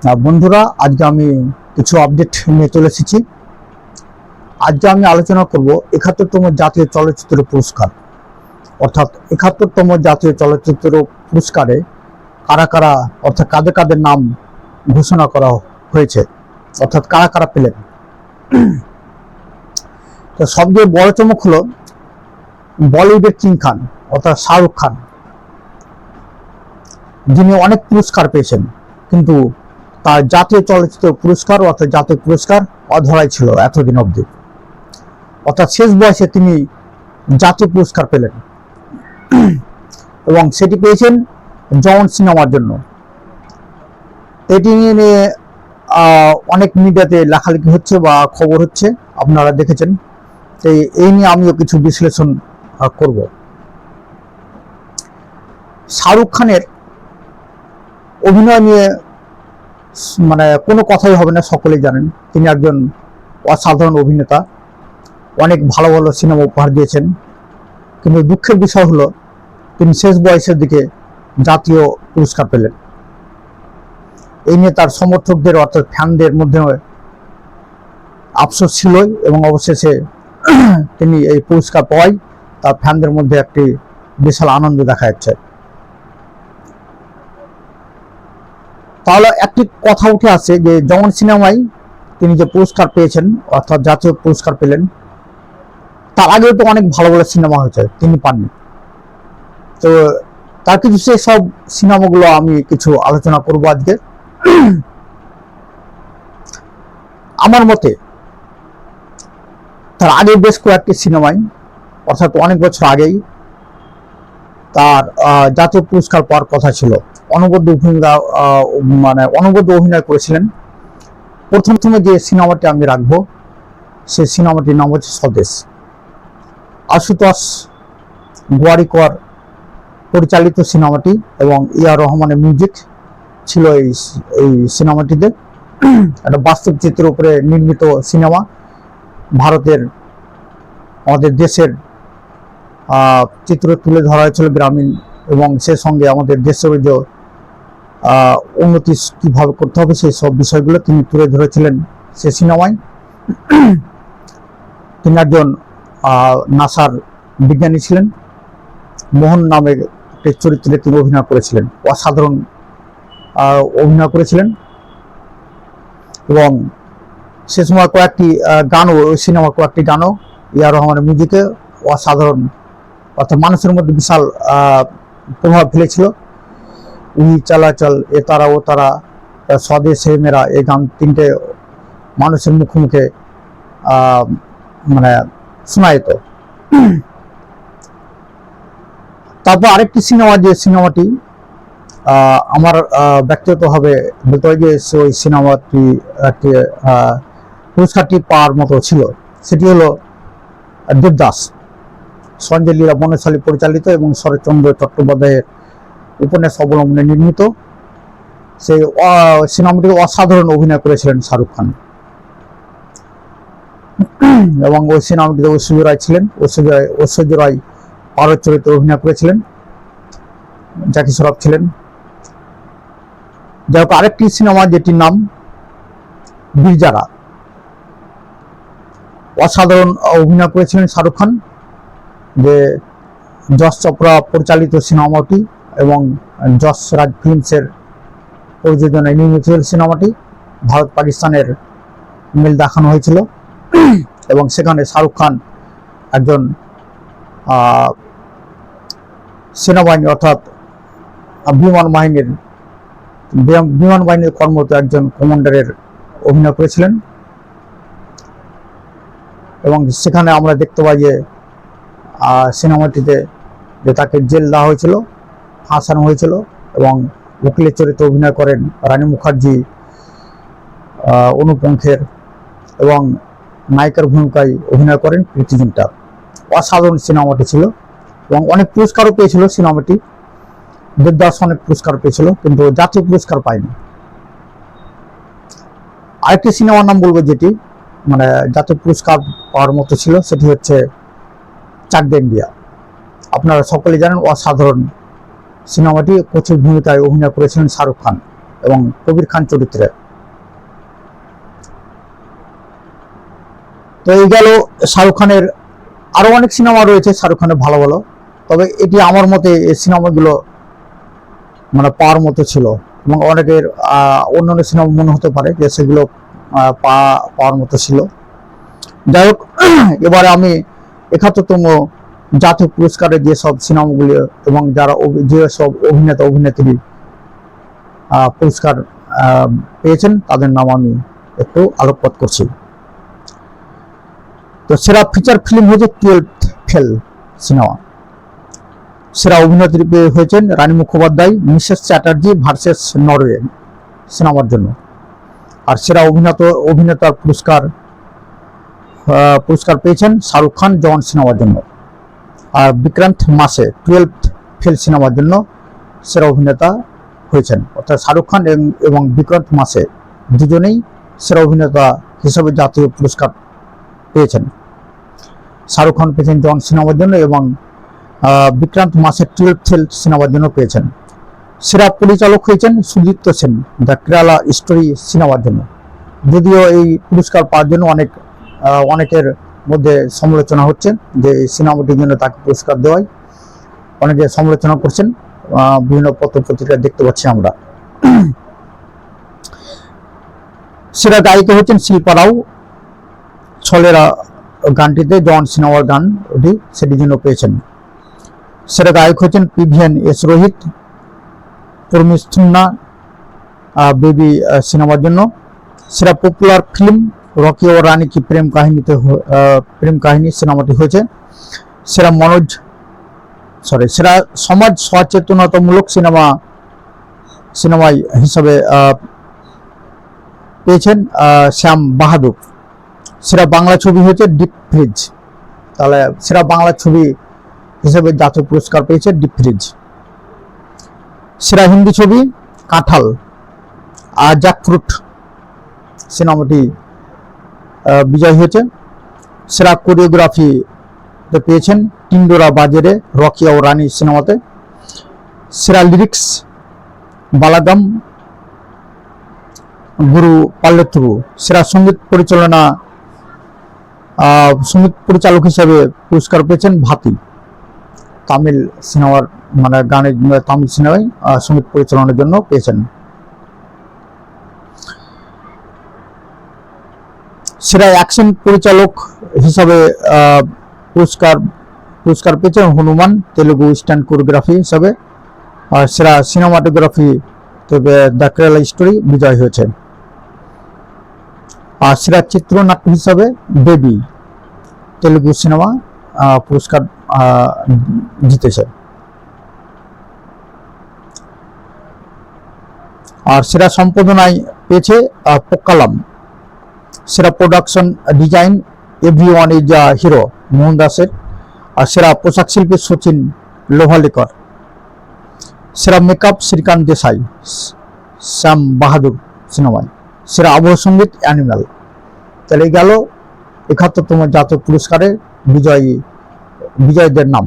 বন্ধুরা, আজকে আমি কিছু আপডেট নিয়ে চলে এসেছি। আজকে আমি আলোচনা করব ৭১তম জাতীয় চলচ্চিত্র পুরস্কার, অর্থাৎ ৭১তম জাতীয় চলচ্চিত্র পুরস্কারে কারা কারা অর্থাৎ কাদের কাদের নাম ঘোষণা করা হয়েছে, অর্থাৎ কারা কারা পেলেন। তো সবচেয়ে বড় চমক হলো বলিউডের কিং খান অর্থাৎ শাহরুখ খান, যিনি অনেক পুরস্কার পেয়েছেন, কিন্তু তার জাতীয় চলচ্চিত্র পুরস্কার অর্থাৎ জাতীয় পুরস্কার অধরাই ছিল এতদিন অবধি। অর্থাৎ শেষ বয়সে তিনি জাতীয় পুরস্কার পেলেন এবং সেটি পেয়েছেন জওয়ান সিনেমার জন্য। এটি নিয়ে অনেক মিডিয়াতে লেখালেখি হচ্ছে বা খবর হচ্ছে, আপনারা দেখেছেন। এই নিয়ে আমিও কিছু বিশ্লেষণ করব। শাহরুখ খানের অভিনয় নিয়ে কোনো কথাই হবে না, সকলেই জানেন তিনি একজন অসাধারণ অভিনেতা, অনেক ভালো ভালো সিনেমা উপহার দিয়েছেন। কিন্তু দুঃখের বিষয় হলো তিনি শেষ বয়সের দিকে জাতীয় পুরস্কার পেলেন। এই নিয়ে তার সমর্থকদের অর্থাৎ ফ্যানদের মধ্যে আফসোস ছিলই, এবং অবশেষে তিনি এই পুরস্কার পাওয়ায় তার ফ্যানদের মধ্যে একটি বিশাল আনন্দ দেখা যাচ্ছে। তাহলে একটি কথা উঠে আসে যে জওয়ান সিনেমায় তিনি যে পুরস্কার পেয়েছেন অর্থাৎ জাতীয় পুরস্কার পেলেন, তার আগেও তো অনেক ভালো ভালো সিনেমা হয়েছে, তিনি পাননি। তো তার কিছু সেই সব সিনেমাগুলো আমি কিছু আলোচনা করব আজকে। আমার মতে তার আগে বেশ কয়েকটি সিনেমায় অর্থাৎ অনেক বছর আগেই তার জাতীয় পুরস্কার পাওয়ার কথা ছিল। অনবদ্য অভিনয় করেছিলেন। প্রথমে যে সিনেমাটি আমি রাখবো সেই সিনেমাটির নাম হচ্ছে স্বদেশ। আশুতোষ গোয়ারিকর পরিচালিত সিনেমাটি এবং এ.আর. রহমানের মিউজিক ছিল এই সিনেমাটিতে। একটা বাস্তব চিত্রের উপরে নির্মিত সিনেমা। ভারতের আমাদের দেশের চিত্র তুলে ধরা হয়েছিল গ্রামীণ, এবং সে সঙ্গে আমাদের দেশের যে উন্নতি কিভাবে করতে হবে সেই সব বিষয়গুলো তিনি তুলে ধরেছিলেন সে সিনেমায়। তিনি একজন নাসার বিজ্ঞানী ছিলেন। মোহন নামের একটি চরিত্রে তিনি অভিনয় করেছিলেন, অসাধারণ অভিনয় করেছিলেন। এবং সে সময় কয়েকটি গানও, ওই সিনেমার কয়েকটি গানও এ.আর. রহমানের মিউজিকে অসাধারণ, অর্থাৎ মানুষের মধ্যে বিশাল প্রভাব ফেলেছিল। উই চলাচল, এ তারা ও তারা, স্বদেশ হে মেরা, এই গান তিনটে মানুষের মুখে মুখে শোনায়িত। তারপর আরেকটি সিনেমা, যে সিনেমাটি আমার ব্যক্তিগতভাবে বলতে হয় যে ওই সিনেমাটি একটি পুরস্কারটি পাওয়ার মতো ছিল, সেটি হলো দেবদাস। সঞ্জয় লীলা বনশালী পরিচালিত এবং শরৎচন্দ্র চট্টোপাধ্যায়ের উপন্যাস অবলম্বনে নির্মিত সেই সিনেমাটিতে অসাধারণ অভিনয় করেছিলেন শাহরুখ খান। এবং ওই সিনেমাটিতে ঐশ্বর্য রায় ছিলেন। ঐশ্বর্য রায় পারদ চরিত্রে অভিনয় করেছিলেন, জ্যাকি শ্রফ ছিলেন। যাই হোক, আরেকটি সিনেমা যেটির নাম বীরজারা, অসাধারণ অভিনয় করেছিলেন শাহরুখ খান, যে যশ চোপড়া পরিচালিত সিনেমাটি এবং যশ রাজ ফিল্মসের প্রযোজনায় নির্মিত সিনেমাটি। ভারত পাকিস্তানের মিল দেখানো হয়েছিল এবং সেখানে শাহরুখ খান একজন সেনাবাহিনী অর্থাৎ বিমান বাহিনীর কর্মরত একজন কমান্ডারের অভিনয় করেছিলেন। এবং সেখানে আমরা দেখতে পাই যে সিনেমাটিতে যে তাকে জেল দেওয়া হয়েছিল, ফাঁসানো হয়েছিল, এবং উকিলের চরিত্রে অভিনয় করেন রানী মুখার্জি, অনুপম খের, এবং নায়িকার ভূমিকায় অভিনয় করেন প্রীতি জিন্টা। অসাধারণ সিনেমাটি ছিল এবং অনেক পুরস্কারও পেয়েছিল সিনেমাটি। দেবদাস অনেক পুরস্কার পেয়েছিল, কিন্তু জাতীয় পুরস্কার পায়নি। আরেকটি সিনেমার নাম বলবো যেটি জাতীয় পুরস্কার পাওয়ার মতো ছিল, সেটি হচ্ছে চাক দে ইন্ডিয়া। আপনারা সকলে জানেন অসাধারণ সিনেমাটি। প্রচুর ভূমিকায় অভিনয় করেছিলেন শাহরুখ খান। এবং কবির খান চরিত্রে। তো এই গেল শাহরুখ খানের। আরো অনেক সিনেমা রয়েছে শাহরুখ খানের ভালো ভালো, তবে এটি আমার মতে এই সিনেমাগুলো মানে পাওয়ার মতো ছিল, এবং অনেকের অন্যান্য সিনেমা মনে হতে পারে যে সেগুলো পাওয়ার মতো ছিল। যাই হোক, এবারে আমি 71তম জাতীয় পুরস্কারের যেসব সিনেমাগুলি এবং যারা যেসব অভিনেতা অভিনেত্রী পুরস্কার পেয়েছেন তাদের নাম আমি একটু আলোকপাত করছি। তো সেরা ফিচার ফিল্ম হয়েছে 12th ফেল সিনেমা। সেরা অভিনেত্রী হয়েছেন Rani Mukhopadhyay Mrs Chatterjee versus Norway সিনেমার জন্য। আর সেরা অভিনেতার পুরস্কার পেয়েছেন শাহরুখ খান জন সিনেমার জন্য। আর বিক্রান্ত মাসে 12th ফেল সিনেমার জন্য সেরা অভিনেতা হয়েছেন, অর্থাৎ শাহরুখ খান এবং বিক্রান্ত মাসে দুজনেই সেরা অভিনেতা হিসেবে জাতীয় পুরস্কার পেয়েছেন। শাহরুখ খান পেয়েছেন জন সিনেমার জন্য এবং বিক্রান্ত মাসের 12th ফেল সিনেমার জন্য পেয়েছেন। সেরা পরিচালক হয়েছেন সুদীপ্ত সেন দ্য কেরালা স্টোরি সিনেমার জন্য। যদিও এই পুরস্কার পাওয়ার জন্য অনেকের মধ্যে সমালোচনা হচ্ছে যে এই সিনেমাটির জন্য তাকে পুরস্কার দেওয়ায়, অনেকে সমালোচনা করছেন, বিভিন্ন পত্র পত্রিকায় দেখতে পাচ্ছি আমরা। সেরা গায়িকা হচ্ছেন শিল্পা রাও, ছলেরা গানটিতে জন সিনেমার গান ওটি সেটির জন্য পেয়েছেন। সেরা গায়ক হচ্ছেন পিভিএন এস রোহিত পরমিস্থুন্না বেবি সিনেমার জন্য। সেরা পপুলার ফিল্ম রকি ও রানী কি প্রেম কাহিনী সিনেমাটি হয়েছে। সেরা সমাজ সচেতনতামূলক সিনেমায় হিসাবে পেয়েছেন শ্যাম বাহাদুর। সেরা বাংলা ছবি হয়েছে ডিপ ফ্রিজ, তাহলে সেরা বাংলা ছবি হিসেবে জাতীয় পুরস্কার পেয়েছে ডিপ ফ্রিজ। সেরা হিন্দি ছবি কাঁঠাল আর জ্যাকফ্রুট সিনেমাটি বিজয় হয়েছে। সেরা কোরিওগ্রাফি পেয়েছেন টিন্ডোরা বাজেরে রকি ও রানী সিনেমাতে। সেরা লিরিক্স বালাগাম গুরু পাল্লেত্রু। সেরা সঙ্গীত পরিচালক হিসেবে পুরস্কার পেয়েছেন ভাতি, তামিল সিনেমার তামিল সিনেমায় সঙ্গীত পরিচালনার জন্য পেয়েছেন। সেরা অ্যাকশন পরিচালক হিসাবে পুরস্কার পেয়েছেন হনুমান তেলুগু স্ট্যান্ড কোরিওগ্রাফি হিসাবে। আর সেরা সিনেমাটোগ্রাফি দ্য কেরালা স্টোরি বিজয় হয়েছে। আর সেরা চিত্রনাট্য হিসাবে বেবি তেলুগু সিনেমা পুরস্কার জিতেছে। আর সেরা সম্পাদনায় পেয়েছে পোক্কালাম। সেরা production design everyone is a hero Mohan দাসের। আর সেরা পোশাক শিল্পী সচিন লোহালিকর। সেরা মেকআপ শ্রীকান্ত দেশাই শ্যাম বাহাদুর সিনেমায়। সেরা আবহ সঙ্গীত অ্যানিম্যাল। তাহলে গেল 71তম জাতীয় পুরস্কারের বিজয়ীদের নাম।